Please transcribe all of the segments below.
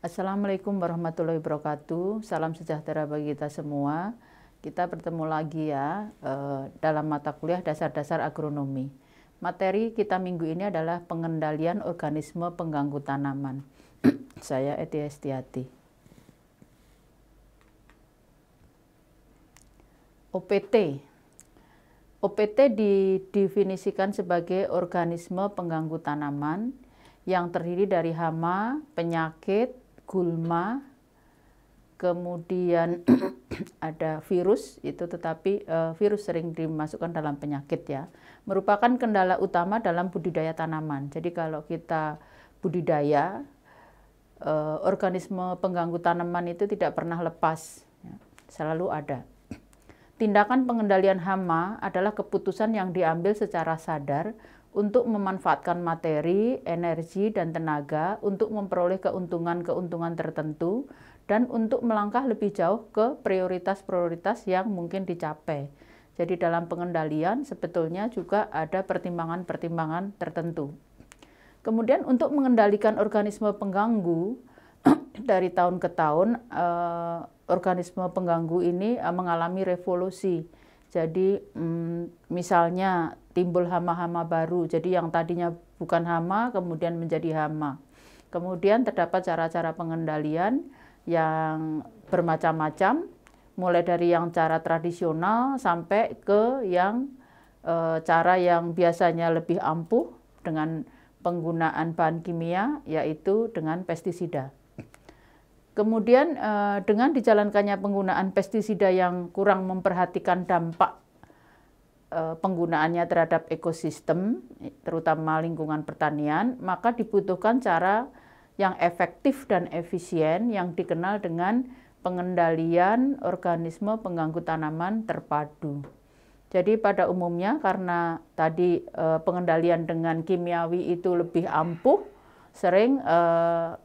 Assalamualaikum warahmatullahi wabarakatuh. Salam sejahtera bagi kita semua. Kita bertemu lagi ya dalam mata kuliah dasar-dasar agronomi. Materi kita minggu ini adalah pengendalian organisme pengganggu tanaman. Saya Eti Estiati. OPT. OPT didefinisikan sebagai organisme pengganggu tanaman yang terdiri dari hama, penyakit, gulma, kemudian ada virus, itu tetapi virus sering dimasukkan dalam penyakit ya. Merupakan kendala utama dalam budidaya tanaman. Jadi kalau kita budidaya, organisme pengganggu tanaman itu tidak pernah lepas, ya, selalu ada. Tindakan pengendalian hama adalah keputusan yang diambil secara sadar untuk memanfaatkan materi, energi, dan tenaga untuk memperoleh keuntungan-keuntungan tertentu dan untuk melangkah lebih jauh ke prioritas-prioritas yang mungkin dicapai. Jadi dalam pengendalian sebetulnya juga ada pertimbangan-pertimbangan tertentu. Kemudian untuk mengendalikan organisme pengganggu, dari tahun ke tahun organisme pengganggu ini mengalami revolusi. Jadi misalnya timbul hama-hama baru, jadi yang tadinya bukan hama kemudian menjadi hama. Kemudian terdapat cara-cara pengendalian yang bermacam-macam, mulai dari yang cara tradisional sampai ke yang cara yang biasanya lebih ampuh dengan penggunaan bahan kimia, yaitu dengan pestisida. Kemudian dengan dijalankannya penggunaan pestisida yang kurang memperhatikan dampak penggunaannya terhadap ekosistem, terutama lingkungan pertanian, maka dibutuhkan cara yang efektif dan efisien yang dikenal dengan pengendalian organisme pengganggu tanaman terpadu. Jadi pada umumnya karena tadi pengendalian dengan kimiawi itu lebih ampuh, sering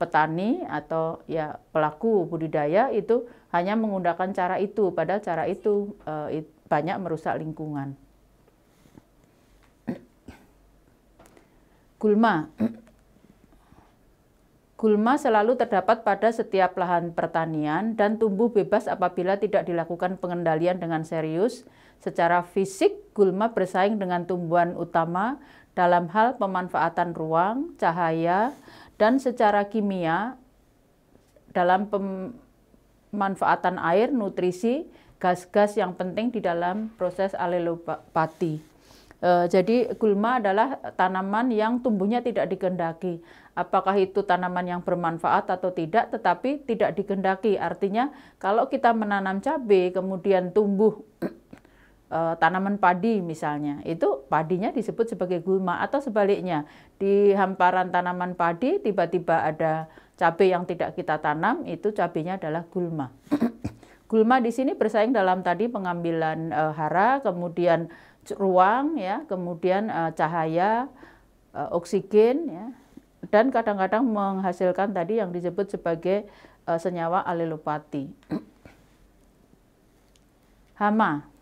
petani atau ya pelaku budidaya itu hanya menggunakan cara itu, padahal cara itu banyak merusak lingkungan. Gulma. Gulma selalu terdapat pada setiap lahan pertanian dan tumbuh bebas apabila tidak dilakukan pengendalian dengan serius. Secara fisik, gulma bersaing dengan tumbuhan utama dalam hal pemanfaatan ruang, cahaya, dan secara kimia dalam pemanfaatan air, nutrisi, gas-gas yang penting di dalam proses alelopati. Jadi gulma adalah tanaman yang tumbuhnya tidak dikehendaki. Apakah itu tanaman yang bermanfaat atau tidak, tetapi tidak dikehendaki. Artinya kalau kita menanam cabai kemudian tumbuh tanaman padi misalnya, itu padinya disebut sebagai gulma, atau sebaliknya di hamparan tanaman padi tiba-tiba ada cabai yang tidak kita tanam, itu cabainya adalah gulma. Gulma di sini bersaing dalam tadi pengambilan hara, kemudian ruang ya, kemudian cahaya, oksigen ya, dan kadang-kadang menghasilkan tadi yang disebut sebagai senyawa alelopati. Hama.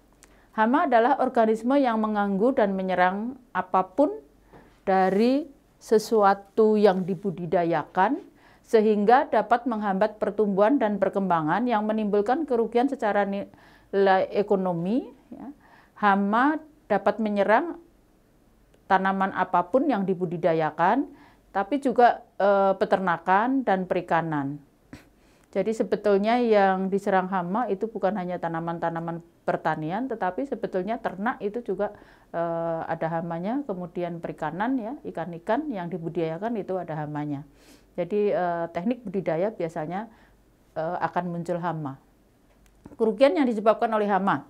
Hama adalah organisme yang mengganggu dan menyerang apapun dari sesuatu yang dibudidayakan sehingga dapat menghambat pertumbuhan dan perkembangan yang menimbulkan kerugian secara nilai ekonomi. Ya. Hama dapat menyerang tanaman apapun yang dibudidayakan, tapi juga peternakan dan perikanan. Jadi sebetulnya yang diserang hama itu bukan hanya tanaman-tanaman pertanian, tetapi sebetulnya ternak itu juga ada hamanya, kemudian perikanan ya, ikan-ikan yang dibudidayakan itu ada hamanya. Jadi teknik budidaya biasanya akan muncul hama. Kerugian yang disebabkan oleh hama.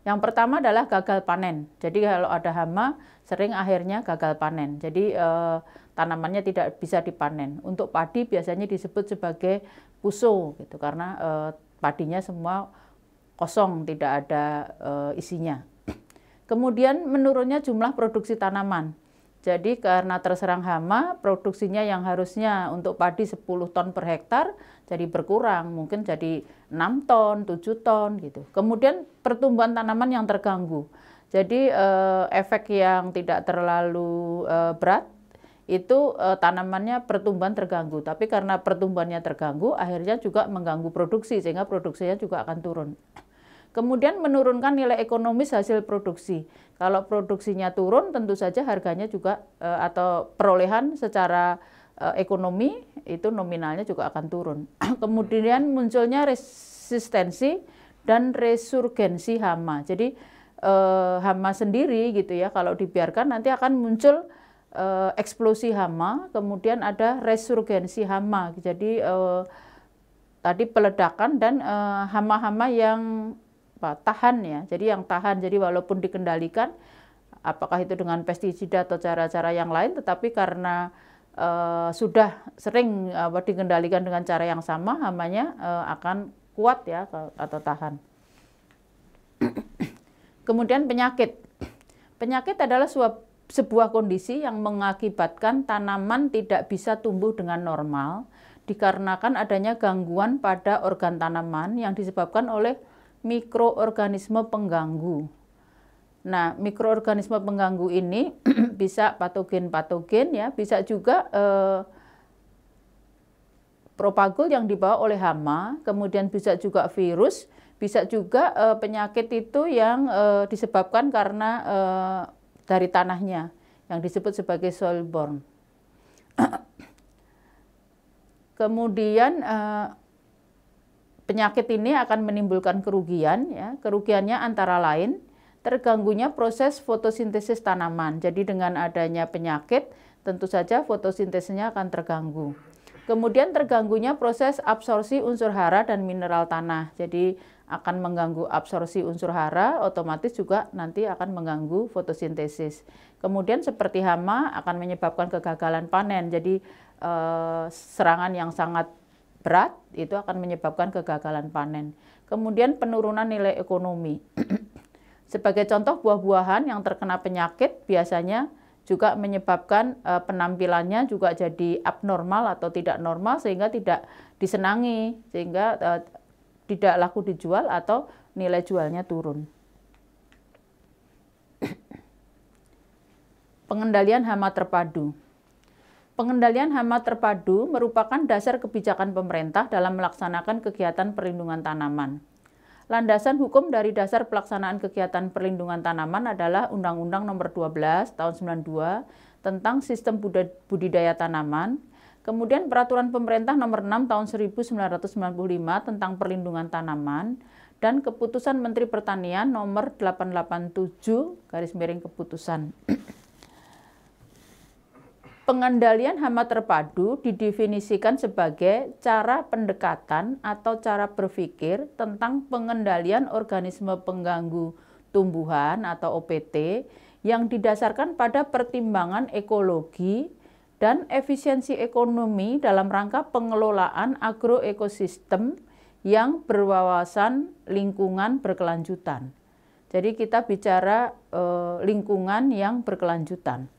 Yang pertama adalah gagal panen. Jadi kalau ada hama sering akhirnya gagal panen. Jadi tanamannya tidak bisa dipanen. Untuk padi biasanya disebut sebagai puso gitu, karena padinya semua kosong, tidak ada isinya. Kemudian menurunnya jumlah produksi tanaman. Jadi karena terserang hama, produksinya yang harusnya untuk padi 10 ton per hektar jadi berkurang, mungkin jadi 6 ton, 7 ton gitu. Kemudian pertumbuhan tanaman yang terganggu. Jadi efek yang tidak terlalu berat itu tanamannya pertumbuhan terganggu. Tapi karena pertumbuhannya terganggu, akhirnya juga mengganggu produksi sehingga produksinya juga akan turun. Kemudian menurunkan nilai ekonomis hasil produksi. Kalau produksinya turun, tentu saja harganya juga atau perolehan secara ekonomi itu nominalnya juga akan turun. Kemudian munculnya resistensi dan resurgensi hama. Jadi hama sendiri gitu ya, kalau dibiarkan nanti akan muncul eksplosi hama, kemudian ada resurgensi hama. Jadi tadi peledakan dan hama-hama yang tahan ya, jadi yang tahan, jadi walaupun dikendalikan, apakah itu dengan pestisida atau cara-cara yang lain, tetapi karena sudah sering dikendalikan dengan cara yang sama, hamanya akan kuat ya atau tahan. Kemudian penyakit. Penyakit adalah sebuah kondisi yang mengakibatkan tanaman tidak bisa tumbuh dengan normal, dikarenakan adanya gangguan pada organ tanaman yang disebabkan oleh mikroorganisme pengganggu. Nah, mikroorganisme pengganggu ini bisa patogen-patogen ya, bisa juga propagul yang dibawa oleh hama, kemudian bisa juga virus, bisa juga penyakit itu yang disebabkan karena dari tanahnya yang disebut sebagai soil-borne. Kemudian penyakit ini akan menimbulkan kerugian, ya. Kerugiannya antara lain terganggunya proses fotosintesis tanaman. Jadi dengan adanya penyakit, tentu saja fotosintesisnya akan terganggu. Kemudian terganggunya proses absorpsi unsur hara dan mineral tanah. Jadi akan mengganggu absorpsi unsur hara, otomatis juga nanti akan mengganggu fotosintesis. Kemudian seperti hama akan menyebabkan kegagalan panen. Jadi serangan yang sangat berat itu akan menyebabkan kegagalan panen. Kemudian penurunan nilai ekonomi. Sebagai contoh, buah-buahan yang terkena penyakit biasanya juga menyebabkan penampilannya juga jadi abnormal atau tidak normal sehingga tidak disenangi, sehingga tidak laku dijual atau nilai jualnya turun. Pengendalian hama terpadu. Pengendalian hama terpadu merupakan dasar kebijakan pemerintah dalam melaksanakan kegiatan perlindungan tanaman. Landasan hukum dari dasar pelaksanaan kegiatan perlindungan tanaman adalah Undang-Undang Nomor 12 Tahun 92 tentang Sistem Budidaya Tanaman, kemudian Peraturan Pemerintah Nomor 6 Tahun 1995 tentang Perlindungan Tanaman, dan Keputusan Menteri Pertanian Nomor 887/Keputusan. Pengendalian hama terpadu didefinisikan sebagai cara pendekatan atau cara berpikir tentang pengendalian organisme pengganggu tumbuhan atau OPT yang didasarkan pada pertimbangan ekologi dan efisiensi ekonomi dalam rangka pengelolaan agroekosistem yang berwawasan lingkungan berkelanjutan. Jadi kita bicara lingkungan yang berkelanjutan.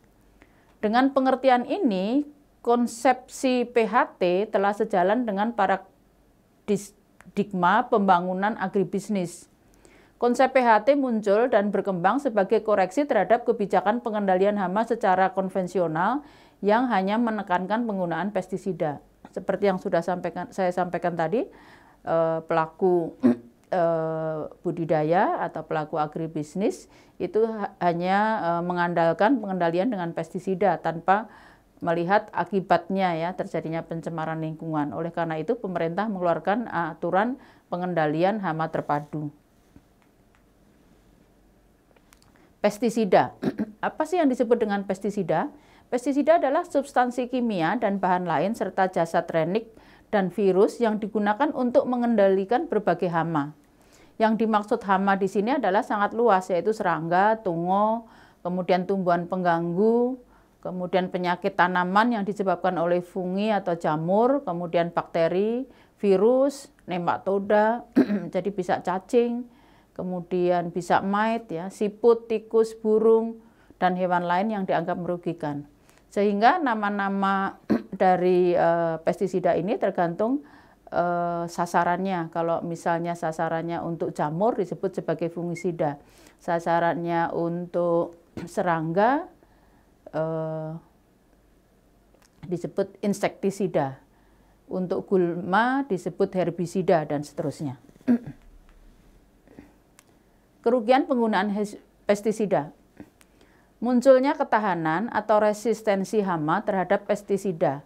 Dengan pengertian ini, konsepsi PHT telah sejalan dengan paradigma pembangunan agribisnis. Konsep PHT muncul dan berkembang sebagai koreksi terhadap kebijakan pengendalian hama secara konvensional yang hanya menekankan penggunaan pestisida. Seperti yang sudah saya sampaikan tadi, pelaku budidaya atau pelaku agribisnis itu hanya mengandalkan pengendalian dengan pestisida tanpa melihat akibatnya ya terjadinya pencemaran lingkungan. Oleh karena itu pemerintah mengeluarkan aturan pengendalian hama terpadu. Pestisida. Apa sih yang disebut dengan pestisida? Pestisida adalah substansi kimia dan bahan lain serta jasad renik dan virus yang digunakan untuk mengendalikan berbagai hama. Yang dimaksud hama di sini adalah sangat luas, yaitu serangga, tungo, kemudian tumbuhan pengganggu, kemudian penyakit tanaman yang disebabkan oleh fungi atau jamur, kemudian bakteri, virus, nematoda, jadi bisa cacing, kemudian bisa mite, ya, siput, tikus, burung, dan hewan lain yang dianggap merugikan. Sehingga nama-nama dari pestisida ini tergantung sasarannya. Kalau misalnya sasarannya untuk jamur disebut sebagai fungisida, sasarannya untuk serangga disebut insektisida, untuk gulma disebut herbisida, dan seterusnya. Kerugian penggunaan pestisida. Munculnya ketahanan atau resistensi hama terhadap pestisida.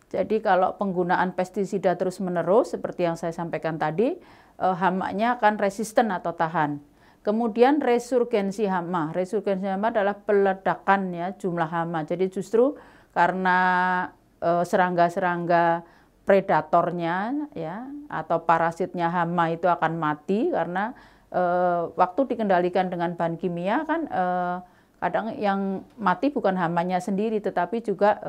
Jadi kalau penggunaan pestisida terus-menerus seperti yang saya sampaikan tadi, hamanya akan resisten atau tahan. Kemudian resurgensi hama. Resurgensi hama adalah peledakan ya jumlah hama. Jadi justru karena serangga-serangga predatornya ya atau parasitnya hama itu akan mati karena waktu dikendalikan dengan bahan kimia kan kadang yang mati bukan hamanya sendiri, tetapi juga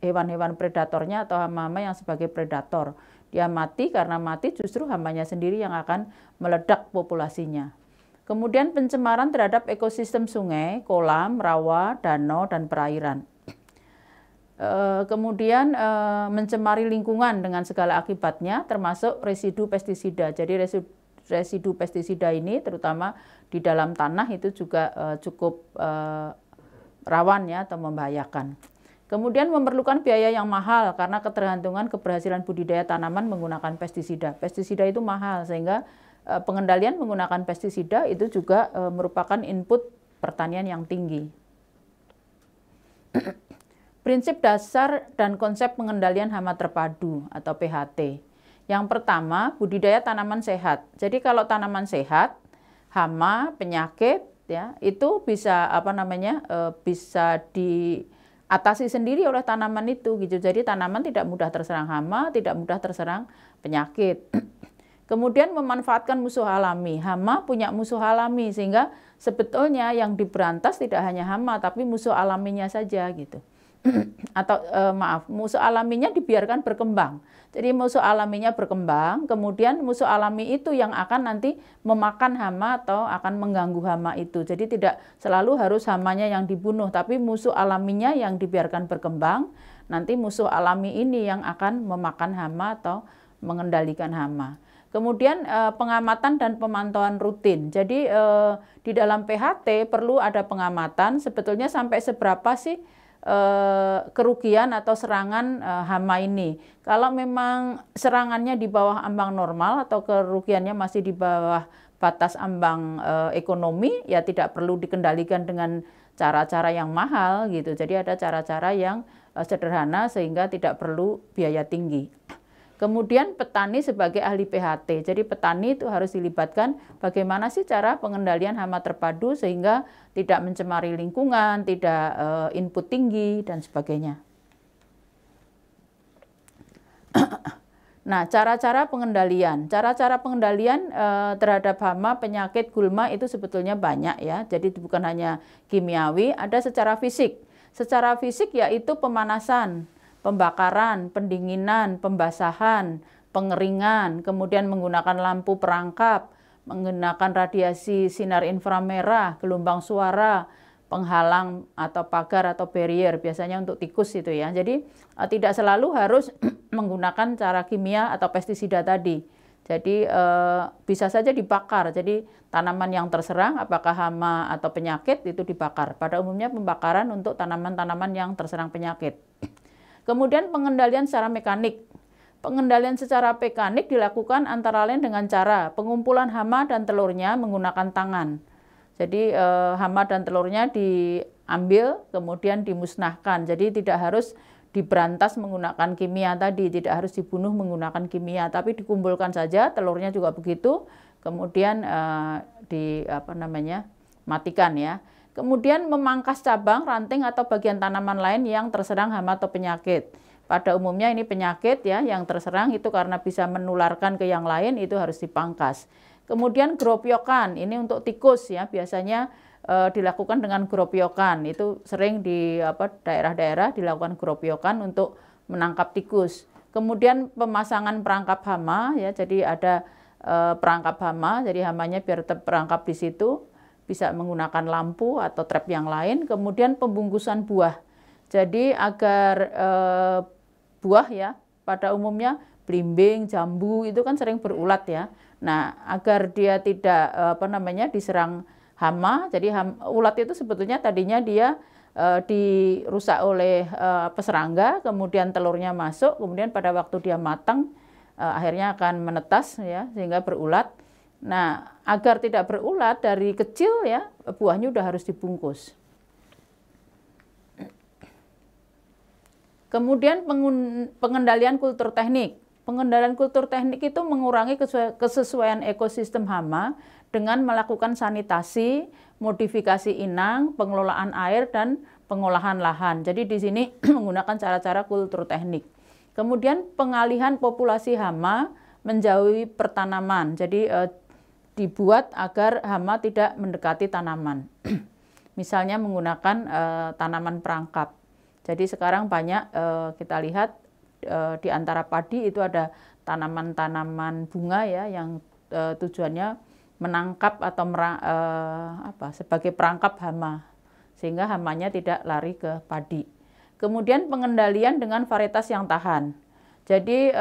hewan-hewan predatornya atau hama-hama yang sebagai predator. Dia mati, karena mati justru hamanya sendiri yang akan meledak populasinya. Kemudian pencemaran terhadap ekosistem sungai, kolam, rawa, danau, dan perairan. Kemudian mencemari lingkungan dengan segala akibatnya, termasuk residu pestisida. Jadi residu pestisida ini terutama di dalam tanah itu juga cukup rawan ya atau membahayakan. Kemudian memerlukan biaya yang mahal karena ketergantungan keberhasilan budidaya tanaman menggunakan pestisida. Pestisida itu mahal sehingga pengendalian menggunakan pestisida itu juga merupakan input pertanian yang tinggi. Prinsip dasar dan konsep pengendalian hama terpadu atau PHT. Yang pertama, budidaya tanaman sehat. Jadi kalau tanaman sehat, hama, penyakit ya, itu bisa bisa diatasi sendiri oleh tanaman itu gitu. Jadi tanaman tidak mudah terserang hama, tidak mudah terserang penyakit. Kemudian memanfaatkan musuh alami. Hama punya musuh alami sehingga sebetulnya yang diberantas tidak hanya hama tapi musuh alaminya saja gitu. Atau musuh alaminya dibiarkan berkembang. Jadi musuh alaminya berkembang, kemudian musuh alami itu yang akan nanti memakan hama atau akan mengganggu hama itu. Jadi tidak selalu harus hamanya yang dibunuh, tapi musuh alaminya yang dibiarkan berkembang, nanti musuh alami ini yang akan memakan hama atau mengendalikan hama. Kemudian pengamatan dan pemantauan rutin. Jadi di dalam PHT perlu ada pengamatan sebetulnya sampai seberapa sih kerugian atau serangan hama ini. Kalau memang serangannya di bawah ambang normal atau kerugiannya masih di bawah batas ambang ekonomi, ya tidak perlu dikendalikan dengan cara-cara yang mahal gitu. Jadi ada cara-cara yang sederhana sehingga tidak perlu biaya tinggi. Kemudian petani sebagai ahli PHT. Jadi petani itu harus dilibatkan bagaimana sih cara pengendalian hama terpadu sehingga tidak mencemari lingkungan, tidak input tinggi, dan sebagainya. Nah, cara-cara pengendalian. Cara-cara pengendalian terhadap hama, penyakit, gulma itu sebetulnya banyak ya. Jadi bukan hanya kimiawi, ada secara fisik. Secara fisik yaitu pemanasan, pembakaran, pendinginan, pembasahan, pengeringan, kemudian menggunakan lampu perangkap, menggunakan radiasi sinar inframerah, gelombang suara, penghalang atau pagar atau barrier, biasanya untuk tikus itu ya. Jadi tidak selalu harus menggunakan cara kimia atau pestisida tadi. Jadi bisa saja dibakar. Jadi tanaman yang terserang apakah hama atau penyakit itu dibakar. Pada umumnya pembakaran untuk tanaman-tanaman yang terserang penyakit. Kemudian pengendalian secara mekanik. Pengendalian secara mekanik dilakukan antara lain dengan cara pengumpulan hama dan telurnya menggunakan tangan. Jadi hama dan telurnya diambil kemudian dimusnahkan. Jadi tidak harus diberantas menggunakan kimia tadi, tidak harus dibunuh menggunakan kimia, tapi dikumpulkan saja, telurnya juga begitu, kemudian matikan ya. Kemudian memangkas cabang, ranting atau bagian tanaman lain yang terserang hama atau penyakit. Pada umumnya ini penyakit ya yang terserang itu karena bisa menularkan ke yang lain, itu harus dipangkas. Kemudian gropyokan, ini untuk tikus ya, biasanya dilakukan dengan gropyokan. Itu sering di daerah-daerah dilakukan gropyokan untuk menangkap tikus. Kemudian pemasangan perangkap hama ya, jadi ada perangkap hama, jadi hamanya biar terperangkap di situ. bisa menggunakan lampu atau trap yang lain. Kemudian pembungkusan buah. Jadi agar buah ya pada umumnya belimbing, jambu itu kan sering berulat ya. Nah, agar dia tidak diserang hama. Jadi ulat itu sebetulnya tadinya dia dirusak oleh serangga, kemudian telurnya masuk, kemudian pada waktu dia matang akhirnya akan menetas ya sehingga berulat. Nah, agar tidak berulat dari kecil ya buahnya udah harus dibungkus. Kemudian pengendalian kultur teknik. Pengendalian kultur teknik itu mengurangi kesesuaian ekosistem hama dengan melakukan sanitasi, modifikasi inang, pengelolaan air, dan pengolahan lahan. Jadi di sini menggunakan cara-cara kultur teknik. Kemudian pengalihan populasi hama menjauhi pertanaman. Jadi dibuat agar hama tidak mendekati tanaman. Misalnya menggunakan tanaman perangkap. Jadi sekarang banyak kita lihat di antara padi itu ada tanaman-tanaman bunga ya yang tujuannya menangkap atau sebagai perangkap hama sehingga hamanya tidak lari ke padi. Kemudian pengendalian dengan varietas yang tahan. Jadi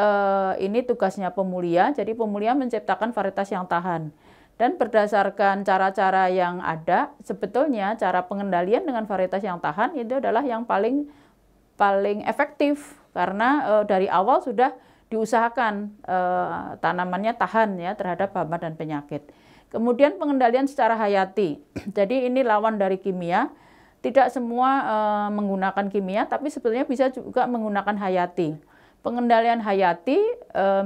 ini tugasnya pemulia. Jadi pemulia menciptakan varietas yang tahan. Dan berdasarkan cara-cara yang ada, sebetulnya cara pengendalian dengan varietas yang tahan itu adalah yang paling efektif karena dari awal sudah diusahakan tanamannya tahan ya terhadap hama dan penyakit. Kemudian pengendalian secara hayati. Jadi ini lawan dari kimia. Tidak semua menggunakan kimia, tapi sebetulnya bisa juga menggunakan hayati. Pengendalian hayati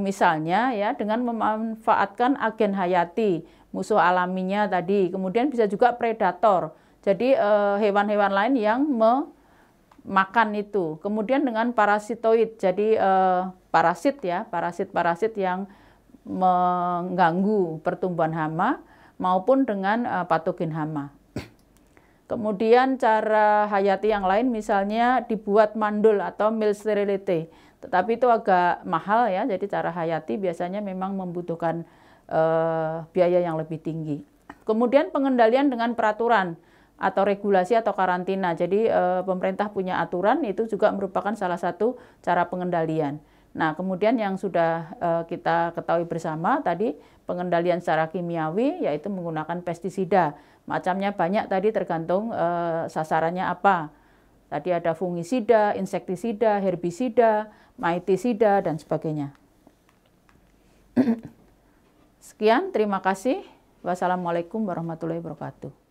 misalnya ya dengan memanfaatkan agen hayati, musuh alaminya tadi. Kemudian bisa juga predator. Jadi hewan-hewan lain yang memakan itu. Kemudian dengan parasitoid. Jadi parasit yang mengganggu pertumbuhan hama maupun dengan patogen hama. Kemudian cara hayati yang lain misalnya dibuat mandul atau mild sterility. Tetapi itu agak mahal ya, jadi cara hayati biasanya memang membutuhkan biaya yang lebih tinggi. Kemudian pengendalian dengan peraturan atau regulasi atau karantina. Jadi pemerintah punya aturan, itu juga merupakan salah satu cara pengendalian. Nah, kemudian yang sudah kita ketahui bersama tadi pengendalian secara kimiawi yaitu menggunakan pestisida. Macamnya banyak tadi tergantung sasarannya apa. Tadi ada fungisida, insektisida, herbisida, mitisida, dan sebagainya. Sekian, terima kasih. Wassalamualaikum warahmatullahi wabarakatuh.